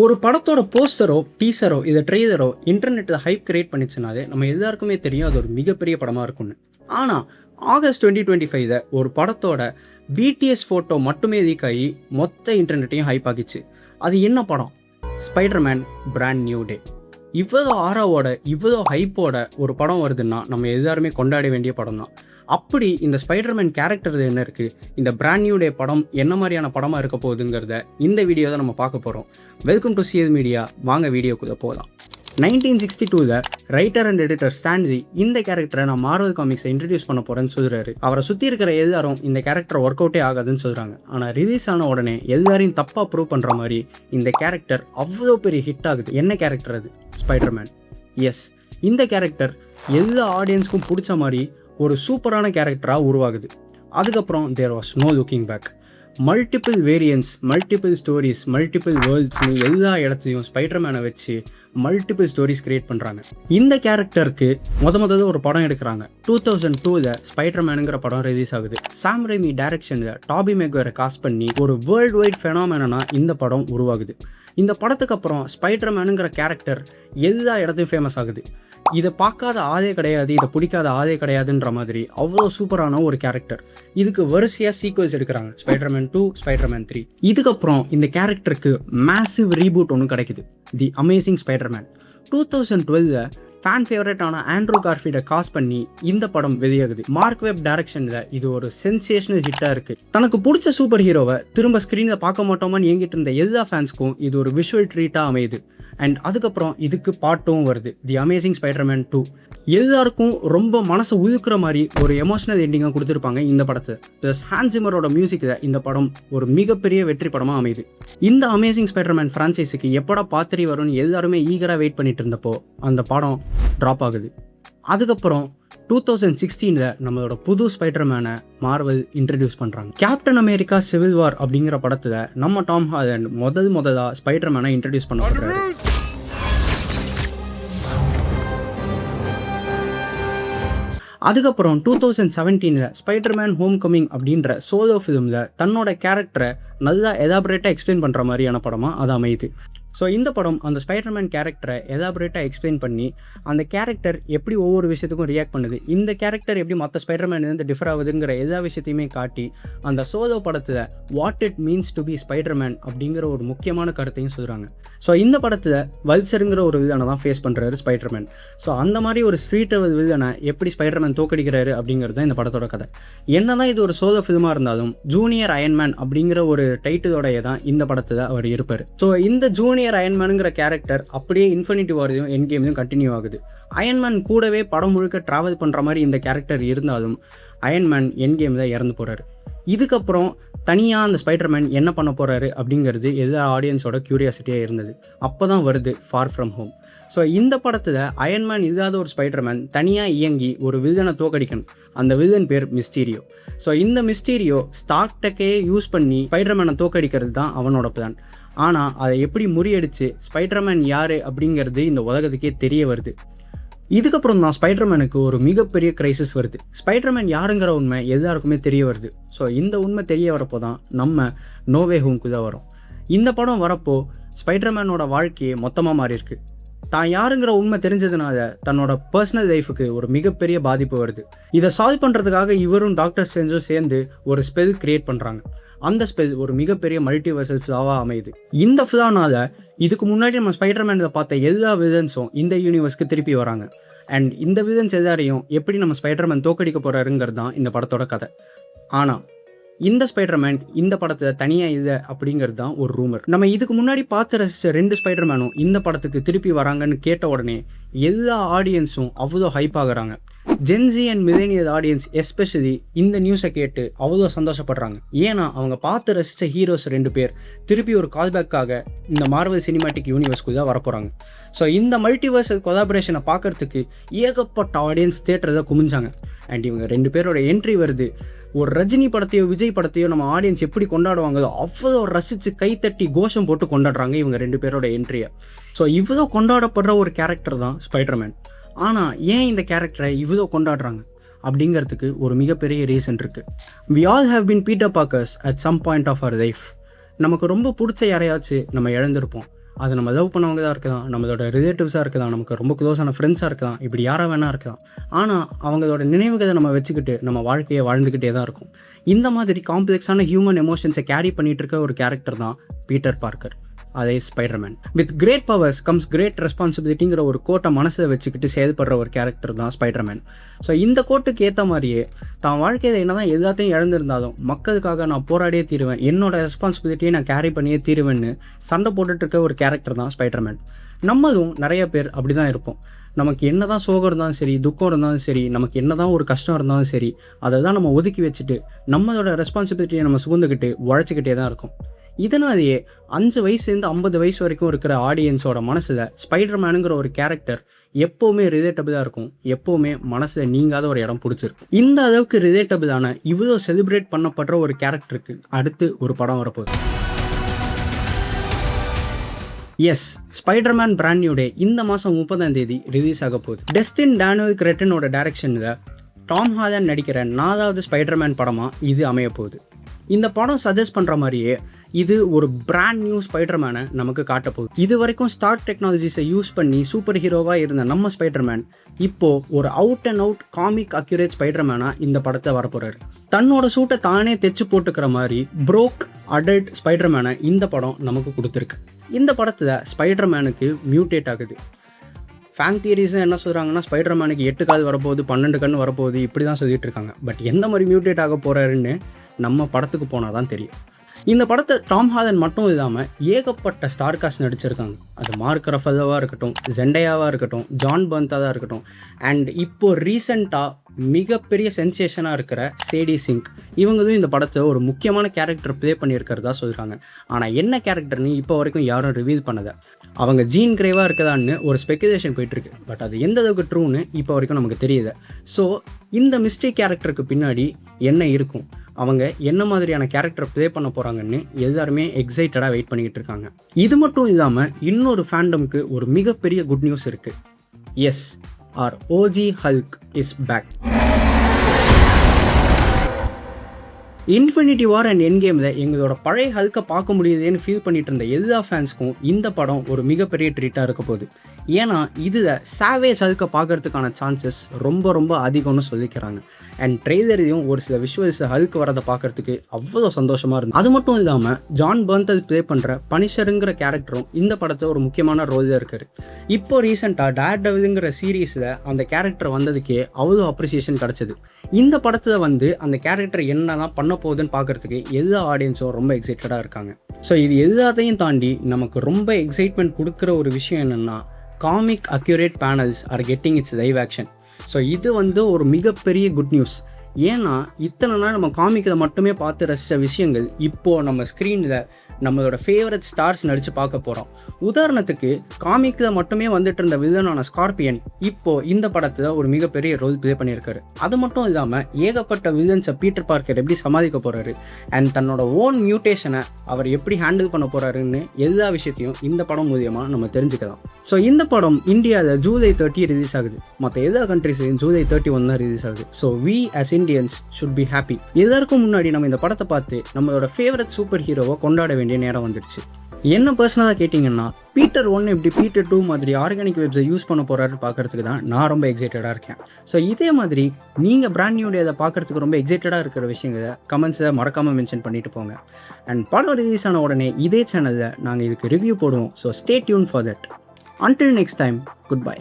ஒரு படத்தோட போஸ்டரோ டீசரோ இதை ட்ரெய்லரோ இன்டர்நெட்டில் ஹைப் கிரியேட் பண்ணிச்சுனாலே நம்ம எல்லாருக்குமே தெரியும் அது ஒரு மிகப்பெரிய படமாக இருக்கும்னு. ஆனால் ஆகஸ்ட் 2025 ஒரு படத்தோட பிடிஎஸ் ஃபோட்டோ மட்டுமே லீக் ஆகி மொத்த இன்டர்நெட்டையும் ஹைப் ஆகிச்சு. அது என்ன படம்? Spiderman brand new day. இவ்வளோ ஆராவோட இவ்வளோ ஹைப்போட ஒரு படம் வருதுன்னா நம்ம எல்லாருமே கொண்டாட வேண்டிய படம் தான். அப்படி இந்த ஸ்பைடர்மேன் கேரக்டர் என்ன இருக்குது, இந்த பிராண்ட் நியூ டே படம் என்ன மாதிரியான படமாக இருக்க போகுதுங்கிறத இந்த வீடியோ தான் நம்ம பார்க்க போகிறோம். Welcome to CS media. வாங்க வீடியோக்குள்ளே போகலாம். 1962 ரைட்டர் அண்ட் எடிட்டர் ஸ்டான்லி இந்த கேரக்டரை நான் மார்வல் காமிக்ஸை இன்ட்ரடியூஸ் பண்ண போகிறேன்னு சொல்கிறாரு. அவரை சுற்றி இருக்கிற எல்லாரும் இந்த கேரக்டர் ஒர்க் அவுட்டே ஆகாதுன்னு சொல்கிறாங்க. ஆனால் ரிலீஸ் ஆன உடனே எல்லாரையும் தப்பாக ப்ரூவ் பண்ணுற மாதிரி இந்த கேரக்டர் அவ்வளோ பெரிய ஹிட் ஆகுது. என்ன கேரக்டர் அது? ஸ்பைடர்மேன். எஸ், இந்த கேரக்டர் எல்லா ஆடியன்ஸ்க்கும் பிடிச்ச மாதிரி ஒரு சூப்பரான கேரக்டராக உருவாகுது. அதுக்கப்புறம் there was no looking back. Multiple variants, multiple stories, multiple வேர்ல்ட்ஸ்னு எல்லா இடத்துலையும் ஸ்பைடர்மேனை வச்சு மல்டிபிள் ஸ்டோரிஸ் கிரியேட் பண்ணுறாங்க. இந்த கேரக்டருக்கு முதல்ல ஒரு படம் எடுக்கிறாங்க. 2002 ஸ்பைடர்மேனுங்கிற படம் ரிலீஸ் ஆகுது. சாம் ரெய்மி டைரக்ஷனில் டாபி மெக்வேரை காஸ்ட் பண்ணி ஒரு வேர்ல்டு வைட் ஃபெனாமெனா இந்த படம் உருவாகுது. இந்த படத்துக்கு அப்புறம் ஸ்பைடர்மேனுங்கிற கேரக்டர் எல்லா இடத்தையும் ஃபேமஸ் ஆகுது. இதை பார்க்காத ஆளே கிடையாது, இதை பிடிக்காத ஆளே கிடையாதுன்ற மாதிரி அவ்வளோ சூப்பரான ஒரு கேரக்டர். இதுக்கு வரிசையாக சீக்வல்ஸ் எடுக்கிறாங்க. Spiderman 2, Spiderman 3. இதுக்கப்புறம் இந்த கேரக்டருக்கு மேசிவ் ரீபூட் ஒன்று கிடைக்குது, தி அமேசிங் ஸ்பைடர்மேன். 2012 ஃபேன் ஃபேவரட்டான ஆண்ட்ரூ கார்ஃபீல்டை காஸ்ட் பண்ணி இந்த படம் வெளியாகுது. மார்க் வெப் டைரக்ஷனில் இது ஒரு சென்சேஷனல் ஹிட்டாக இருக்குது. தனக்கு பிடிச்ச சூப்பர் ஹீரோவை திரும்ப ஸ்க்ரீனில் பார்க்க மாட்டோமான்னு ஏங்கிட்டு இருந்த எல்லா ஃபேன்ஸ்க்கும் இது ஒரு விஷுவல் ட்ரீட்டாக அமையுது. அண்ட் அதுக்கப்புறம் இதுக்கு பாட்டும் வருது, தி அமேசிங் ஸ்பைடர்மேன் 2. எல்லாருக்கும் ரொம்ப மனசை உழுக்கிற மாதிரி ஒரு எமோஷனல் எண்டிங்காக கொடுத்துருப்பாங்க இந்த படத்தை. ப்ளஸ் ஹான்ஸ் சிம்மரோட மியூசிக்கில் இந்த படம் ஒரு மிகப்பெரிய வெற்றி படமாக அமையுது. இந்த அமேசிங் ஸ்பைடர்மேன் ஃப்ரான்ச்சைஸுக்கு எப்படா பார்ட் 3 வரும்னு எல்லாருமே ஈகராக வெயிட் பண்ணிட்டு இருந்தப்போ அந்த படம் ட்ராப் ஆகுது. அதுக்கப்புறம் 2016 நம்மளோட புது ஸ்பைடர்மேனை மார்வல் இன்ட்ரடியூஸ் பண்ணுறாங்க. கேப்டன் அமெரிக்கா சிவில் வார் அப்படிங்கிற படத்தில் நம்ம டாம் ஹாலண்ட் முதலாக ஸ்பைடர்மேனை இன்ட்ரடியூஸ் பண்ணப்படுறாரு. அதுக்கப்புறம் 2017 ஸ்பைடர்மேன் ஹோம் கமிங் அப்படின்ற சோலோ ஃபிலிமில் தன்னோட கேரக்டரை நல்லா எலாபரேட்டாக எக்ஸ்பிளைன் பண்ணுற மாதிரியான படமாக அது அமையுது. ஸோ இந்த படம் அந்த ஸ்பைடர்மேன் கேரக்டரை எலாபரேட்டாக எக்ஸ்பிளைன் பண்ணி அந்த கேரக்டர் எப்படி ஒவ்வொரு விஷயத்துக்கும் ரியாக்ட் பண்ணுது, இந்த கேரக்டர் எப்படி மற்ற ஸ்பைடர்மேன் டிஃபர் ஆகுதுங்கிற எல்லா விஷயத்தையுமே காட்டி அந்த சோலோ படத்தில் what it means to be Spiderman அப்படிங்கிற ஒரு முக்கியமான கருத்தையும் சொல்கிறாங்க. ஸோ இந்த படத்தில் வல்சருங்கிற ஒரு வில்லனை தான் ஃபேஸ் பண்ணுறாரு ஸ்பைடர்மேன். ஸோ அந்த மாதிரி ஒரு ஸ்ட்ரீட் லெவல் வில்லனை எப்படி ஸ்பைடர்மேன் தோக்கடிக்கிறாரு அப்படிங்கிறது தான் இந்த படத்தோட கதை. என்னதான் இது ஒரு சோலோ ஃபிலிமாக இருந்தாலும் ஜூனியர் அயன்மேன் அப்படிங்கிற ஒரு டைட்டிலோடைய தான் இந்த படத்தில் அவர் இருப்பார். ஸோ இந்த ஜூனியர் அயன்மேனுங்கிற கேரக்டர் அப்படியே இன்ஃபினிட்டி வார்லையும் எண்ட் கேம்லையும் கண்டினியூ ஆகுது. அயன்மேன் கூடவே படம் முழுக்க ட்ராவல் பண்ணுற மாதிரி இந்த கேரக்டர் இருந்தாலும் அயன்மேன் எண்ட் கேமில் இறந்து போகிறாரு. இதுக்கப்புறம் தனியாக அந்த ஸ்பைடர்மேன் என்ன பண்ண போகிறாரு அப்படிங்கிறது எல்லா ஆடியன்ஸோட க்யூரியாசிட்டியாக இருந்தது. அப்போ தான் வருது ஃபார் ஃப்ரம் ஹோம். ஸோ இந்த படத்தில் அயன்மேன் இல்லாத ஒரு ஸ்பைடர்மேன் தனியாக இயங்கி ஒரு வில்லனை தோக்கடிக்கணும். அந்த வில்லன் பேர் மிஸ்டீரியோ. ஸோ இந்த மிஸ்டீரியோ ஸ்டார்க் டெக்கையே யூஸ் பண்ணி ஸ்பைடர்மேனை தோக்கடிக்கிறது தான் அவனோட பிளான். ஆனால் அதை எப்படி முறியடிச்சு ஸ்பைடர்மேன் யார் அப்படிங்கிறது இந்த உலகத்துக்கே தெரிய வருது. இதுக்கப்புறம் தான் ஸ்பைடர்மேனுக்கு ஒரு மிகப்பெரிய கிரைசிஸ் வருது. ஸ்பைடர்மேன் யாருங்கிற உண்மை எல்லாருக்குமே தெரிய வருது. ஸோ இந்த உண்மை தெரிய வரப்போ தான் நம்ம நோ வே ஹோம்க்கு தான் வரோம். இந்த படம் வரப்போ ஸ்பைடர்மேனோட வாழ்க்கையே மொத்தமாக மாறி இருக்கு. தான் யாருங்கிற உண்மை தெரிஞ்சதுனால தன்னோட பர்சனல் லைஃபுக்கு ஒரு மிகப்பெரிய பாதிப்பு வருது. இதை சால்வ் பண்ணுறதுக்காக இவரும் டாக்டர் ஸ்ட்ரேஞ்சும் சேர்ந்து ஒரு ஸ்பெல் கிரியேட் பண்ணுறாங்க. அந்த ஸ்பெல் ஒரு மிகப்பெரிய மல்டிவர்சல் ஃப்ளாவாக அமையுது. இந்த ஃப்ளானால இதுக்கு முன்னாடி நம்ம ஸ்பைடர்மேனில் பார்த்த எல்லா வில்லன்ஸும் இந்த யூனிவர்ஸ்க்கு திருப்பி வராங்க. அண்ட் இந்த வில்லன்ஸ் எல்லாரையும் எப்படி நம்ம ஸ்பைடர்மேன் தோக்கடிக்க போகிறாருங்கிறது தான் இந்த படத்தோட கதை. ஆனால் இந்த ஸ்பைடர்மேன் இந்த படத்தில் தனியாக இல்லை அப்படிங்கிறது தான் ஒரு ரூமர். நம்ம இதுக்கு முன்னாடி பார்த்து ரசித்த 2 ஸ்பைடர்மேனும் இந்த படத்துக்கு திருப்பி வராங்கன்னு கேட்ட உடனே எல்லா ஆடியன்ஸும் அவ்வளோ ஹைப் ஆகுறாங்க. Gen Z and millennial audience especially இந்த நியூஸை கேட்டு அவ்வளோ சந்தோஷப்படுறாங்க. ஏன்னா அவங்க பார்த்து ரசித்த ஹீரோஸ் 2 பேர் திருப்பி ஒரு கால்பேக்காக இந்த மார்வல் சினிமாட்டிக் யூனிவர்ஸ்குள்ளே வரப்போகிறாங்க. ஸோ இந்த மல்டிவர்சல் கொலாபரேஷனை பார்க்குறதுக்கு ஏகப்பட்ட ஆடியன்ஸ் தேட்டரில் குமிஞ்சாங்க. அண்ட் இவங்க 2 பேரோட என்ட்ரி வருது. ஒரு ரஜினி படத்தையோ விஜய் படத்தையோ நம்ம ஆடியன்ஸ் எப்படி கொண்டாடுவாங்களோ அவ்வளோ ரசித்து கைத்தட்டி கோஷம் போட்டு கொண்டாடுறாங்க இவங்க 2 பேரோட என்ட்ரியை. ஸோ இவ்வளோ கொண்டாடப்படுற ஒரு கேரக்டர் தான் ஸ்பைடர்மேன். ஆனால் ஏன் இந்த கேரக்டரை இவ்வளோ கொண்டாடுறாங்க அப்படிங்கிறதுக்கு ஒரு மிகப்பெரிய ரீசன் இருக்குது. We all have been Peter Parkers at some point of our life. நமக்கு ரொம்ப பிடிச்ச யாரையாச்சும் நம்ம இழந்திருப்போம். அது நம்ம லவ் பண்ணவங்க தான் இருக்கலாம், நம்மளோட ரிலேட்டிவ்ஸாக இருக்கலாம், நமக்கு ரொம்ப க்ளோஸான ஃப்ரெண்ட்ஸாக இருக்கலாம், இப்படி யாராக வேணா இருக்கலாம். ஆனால் அவங்களோட நினைவுகளை நம்ம வச்சுக்கிட்டு நம்ம வாழ்க்கையை வாழ்ந்துக்கிட்டே தான் இருக்கும். இந்த மாதிரி காம்ப்ளெக்ஸான ஹியூமன் எமோஷன்ஸை கேரி பண்ணிகிட்டு இருக்க ஒரு கேரக்டர் தான் பீட்டர் பார்க்கர், அதே Spiderman. With great powers comes great ரெஸ்பான்சிபிலிட்டிங்கிற ஒரு கோட்டை மனசில் வச்சுக்கிட்டு செயல்படுற ஒரு கேரக்டர் தான் ஸ்பைடர்மேன். ஸோ இந்த கோட்டுக்கு ஏற்ற மாதிரியே தான் வாழ்க்கையில் என்ன தான் எல்லாத்தையும் இழந்திருந்தாலும் மக்களுக்காக நான் போராடியே தீருவேன், என்னோட ரெஸ்பான்சிபிலிட்டியை நான் கேரி பண்ணியே தீருவேன்னு சண்டை போட்டுட்ருக்க ஒரு கேரக்டர் தான் ஸ்பைடர்மேன். நம்மளும் நிறைய பேர் அப்படி தான் இருப்போம். நமக்கு என்ன தான் சோகம் இருந்தாலும் சரி, துக்கம் இருந்தாலும் சரி, நமக்கு என்ன தான் ஒரு கஷ்டம் இருந்தாலும் சரி, அதை தான் நம்ம ஒதுக்கி வச்சுட்டு நம்மளோட ரெஸ்பான்சிபிலிட்டியை நம்ம சுமந்துக்கிட்டு உழைச்சிக்கிட்டே தான் இருக்கும். இதனாலேயே 5 வயசுலேருந்து 50 வயசு வரைக்கும் இருக்கிற ஆடியன்ஸோட மனசில் ஸ்பைடர்மேனுங்கிற ஒரு கேரக்டர் எப்போவுமே ரிலேட்டபிளாக இருக்கும், எப்போவுமே மனசில் நீங்காத ஒரு இடம் பிடிச்சிருக்கும். இந்த அளவுக்கு ரிலேட்டபிளான இவ்வளோ செலிப்ரேட் பண்ணப்படுற ஒரு கேரக்டருக்கு அடுத்து ஒரு படம் வரப்போகுது. S, Spiderman brand new day இந்த மாதம் 30ஆம் தேதி ரிலீஸ் ஆக போகுது. டஸ்டின் டேனியல் கிரெட்டனோட டைரக்ஷனில் டாம் ஹாலண்ட் நடிக்கிற 4வது ஸ்பைடர்மேன் படமாக இது அமைய போகுது. இந்த படம் சஜஸ்ட் பண்ணுற மாதிரியே இது ஒரு பிராண்ட் நியூ ஸ்பைடர்மேனை நமக்கு காட்ட போகுது. இது வரைக்கும் ஸ்டார் டெக்னாலஜிஸை யூஸ் பண்ணி சூப்பர் ஹீரோவாக இருந்த நம்ம ஸ்பைடர்மேன் இப்போது ஒரு out and out comic accurate ஸ்பைடர்மேனாக இந்த படத்தை வரப்போகிறாரு. தன்னோட சூட்டை தானே தைச்சு போட்டுக்கிற மாதிரி ப்ரோக் அடல்ட் ஸ்பைடர்மேனை இந்த படம் நமக்கு கொடுத்துருக்கு. இந்த படத்தில் ஸ்பைடர்மேனுக்கு மியூட்டேட் ஆகுது. ஃபேன் தியரிஸும் என்ன சொல்கிறாங்கன்னா, ஸ்பைடர்மேனுக்கு 8 கால் வரப்போகுது, 12 கண் வரப்போகுது, இப்படி தான் சொல்லிட்டு இருக்காங்க. பட் எந்த மாதிரி மியூட்டேட் ஆக போகிறாருன்னு நம்ம படத்துக்கு போனால் தான் தெரியும். இந்த படத்தை டாம் ஹாலண்ட் மட்டும் இல்லாமல் ஏகப்பட்ட ஸ்டார் காஸ்ட் நடிச்சிருக்காங்க. அது மார்க் ரஃபலோவாக இருக்கட்டும், ஜெண்டையாவாக இருக்கட்டும், ஜான் பர்ந்தாவாக இருக்கட்டும், அண்ட் இப்போது ரீசெண்டாக மிகப்பெரிய சென்சேஷனாக இருக்கிற சேடி சிங்க், இவங்களும் இந்த படத்தை ஒரு முக்கியமான கேரக்டர் ப்ளே பண்ணியிருக்கிறதா சொல்கிறாங்க. ஆனால் என்ன கேரக்டர்னு இப்போ வரைக்கும் யாரும் ரிவீல் பண்ணதை. அவங்க ஜீன் கிரேவாக இருக்கதான்னு ஒரு ஸ்பெக்குலேஷன் போயிட்டுருக்கு. பட் அது எந்த அளவுக்கு ட்ரூன்னு இப்போ வரைக்கும் நமக்கு தெரியல. ஸோ இந்த மிஸ்டேக் கேரக்டருக்கு பின்னாடி என்ன இருக்கும், அவங்க என்ன மாதிரியான கேரக்டர் ப்ளே பண்ண போகிறாங்கன்னு எல்லாருமே எக்ஸைட்டடாக வெயிட் பண்ணிக்கிட்டு இருக்காங்க. இது மட்டும் இல்லாமல் இன்னொரு ஃபேண்டம்க்கு ஒரு மிகப்பெரிய குட் நியூஸ் இருக்குது. Yes, our OG Hulk is back. Infinity war and end கேமில் எங்களோட பழைய ஹல்கை பார்க்க முடியுதுன்னு ஃபீல் பண்ணிட்டு இருந்த எல்லா ஃபேன்ஸ்க்கும் இந்த படம் ஒரு மிகப்பெரிய ட்ரீட்டாக இருக்க போகுது. ஏன்னா இதில் சாவேஜ் ஹல்கை பார்க்கறதுக்கான சான்சஸ் ரொம்ப ரொம்ப அதிகம்னு சொல்லிக்கிறாங்க. அண்ட் ட்ரெய்லரையும் ஒரு சில விஷுவல்ஸ் ஹல்க் வரதை பார்க்கறதுக்கு அவ்வளோ சந்தோஷமாக இருந்தது. அது மட்டும் இல்லாமல் ஜான் பர்ந்தல் ப்ளே பண்ணுற பனிஷருங்கிற கேரக்டரும் இந்த படத்தை ஒரு முக்கியமான ரோலில் இருக்காரு. இப்போ ரீசெண்டாக டேர் டெவிலுங்கிற சீரீஸில் அந்த கேரக்டர் வந்ததுக்கே அவ்வளோ அப்ரிசியேஷன் கிடச்சிது. இந்த படத்தில் அந்த கேரக்டர் என்னெல்லாம் பண்ண போகுதுன்னு பார்க்குறதுக்கு எல்லா ஆடியன்ஸும் ரொம்ப எக்ஸைட்டடாக இருக்காங்க. ஸோ இது எல்லாத்தையும் தாண்டி நமக்கு ரொம்ப எக்ஸைட்மெண்ட் கொடுக்குற ஒரு விஷயம் என்னென்னா, comic accurate panels are getting it's live action. So இது ஒரு மிகப்பெரிய குட் நியூஸ். ஏன்னா இத்தனை நாள் நம்ம காமிக்கில் மட்டுமே பார்த்து ரசித்த விஷயங்கள் இப்போது நம்ம ஸ்க்ரீனில் நம்மளோட ஃபேவரட் ஸ்டார்ஸ் நடித்து பார்க்க போகிறோம். உதாரணத்துக்கு காமிக்கில் மட்டுமே வந்துட்டு இருந்த வில்லனான ஸ்கார்பியன் இப்போது இந்த படத்தில் ஒரு மிகப்பெரிய ரோல் ப்ளே பண்ணியிருக்காரு. அது மட்டும் இல்லாமல் ஏகப்பட்ட வில்லன்ஸை பீட்டர் பார்க்கர் எப்படி சமாளிக்க போகிறாரு அண்ட் தன்னோட ஓன் மியூட்டேஷனை அவர் எப்படி ஹேண்டில் பண்ண போகிறாருன்னு எல்லா விஷயத்தையும் இந்த படம் மூலியமாக நம்ம தெரிஞ்சுக்கலாம். ஸோ இந்த படம் இந்தியாவில் ஜூலை 30 ரிலீஸ் ஆகுது. மற்ற எல்லா கண்ட்ரிஸ்லையும் ஜூலை 31 தான் ரிலீஸ் ஆகுது. So we as Indians should be happy. எல்லாருக்கும் முன்னாடி நம்ம இந்த படத்தை பார்த்து நம்மளோட ஃபேவரட் சூப்பர் ஹீரோவை கொண்டாட வேண்டிய நேரம் வந்துடுச்சு. என்ன பர்சனலாக கேட்டிங்கன்னா, பீட்டர் 1 எப்படி பீட்டர் 2 மாதிரி ஆர்கானிக் வெப்ஸை யூஸ் பண்ண போகிறாரு பார்க்குறதுக்கு தான் நான் ரொம்ப எக்ஸைட்டடாக இருக்கேன். ஸோ இதே மாதிரி நீங்கள் பிராண்ட் நியூ டே அதை பார்க்குறதுக்கு ரொம்ப எக்ஸைட்டடாக இருக்கிற விஷயங்களை கமெண்ட்ஸை மறக்காமல் மென்ஷன் பண்ணிட்டு போங்க. அண்ட் படம் ரிலீஸ் ஆன உடனே இதே சேனலில் நாங்கள் இதுக்கு ரிவ்யூ போடுவோம். So stay tune for that. Until next time, goodbye.